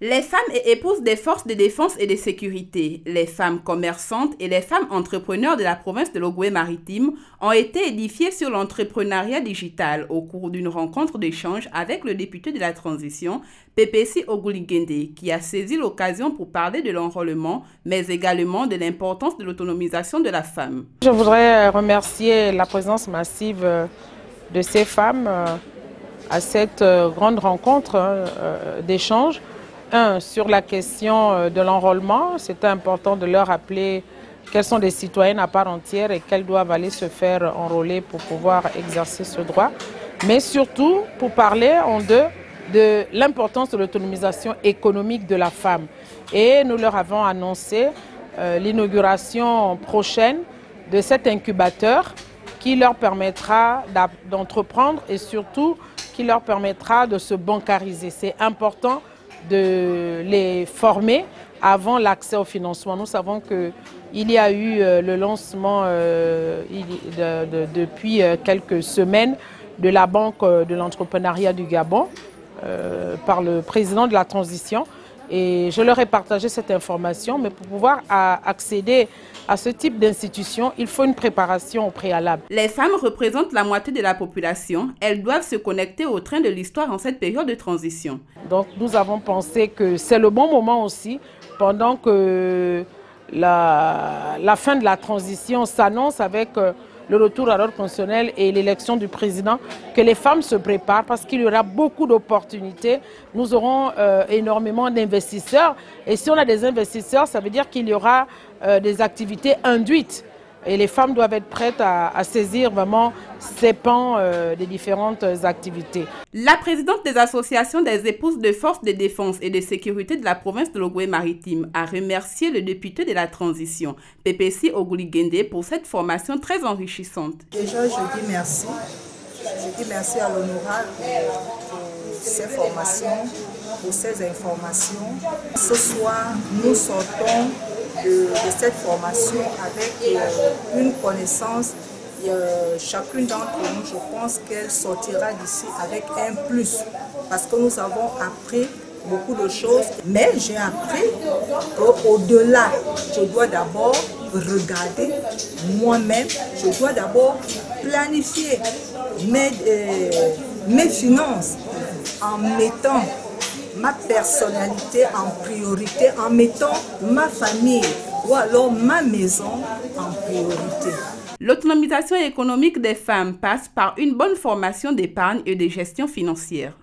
Les femmes et épouses des forces de défense et de sécurité, les femmes commerçantes et les femmes entrepreneurs de la province de l'Ogooué-Maritime ont été édifiées sur l'entrepreneuriat digital au cours d'une rencontre d'échange avec le député de la transition, Pépessi Ogouligende, qui a saisi l'occasion pour parler de l'enrôlement, mais également de l'importance de l'autonomisation de la femme. Je voudrais remercier la présence massive de ces femmes à cette grande rencontre d'échange. Sur la question de l'enrôlement, c'est important de leur rappeler qu'elles sont des citoyennes à part entière et qu'elles doivent aller se faire enrôler pour pouvoir exercer ce droit. Mais surtout pour parler en deux de l'importance de l'autonomisation économique de la femme. Et nous leur avons annoncé l'inauguration prochaine de cet incubateur qui leur permettra d'entreprendre et surtout qui leur permettra de se bancariser. C'est important de les former avant l'accès au financement. Nous savons qu'il y a eu le lancement depuis quelques semaines de la Banque de l'entrepreneuriat du Gabon par le président de la transition. Et je leur ai partagé cette information, mais pour pouvoir accéder à ce type d'institution, il faut une préparation au préalable. Les femmes représentent la moitié de la population. Elles doivent se connecter au train de l'histoire en cette période de transition. Donc nous avons pensé que c'est le bon moment aussi, pendant que la fin de la transition s'annonce avec le retour à l'ordre constitutionnel et l'élection du président, que les femmes se préparent parce qu'il y aura beaucoup d'opportunités. Nous aurons énormément d'investisseurs et si on a des investisseurs, ça veut dire qu'il y aura des activités induites. Et les femmes doivent être prêtes à saisir vraiment ces pans des différentes activités. La présidente des associations des épouses de forces de défense et de sécurité de la province de l'Ogooué-Maritime a remercié le député de la transition, Pépessi Ogouligende, pour cette formation très enrichissante. Déjà, je dis merci. Je dis merci à l'honorable pour ces formations, pour ces informations. Ce soir, nous sortons de cette formation avec une connaissance. Chacune d'entre nous, je pense qu'elle sortira d'ici avec un plus parce que nous avons appris beaucoup de choses, mais j'ai appris qu'au-delà, je dois d'abord regarder moi-même, je dois d'abord planifier mes finances en mettant ma personnalité en priorité, en mettant ma famille ou alors ma maison en priorité. L'autonomisation économique des femmes passe par une bonne formation d'épargne et de gestion financière.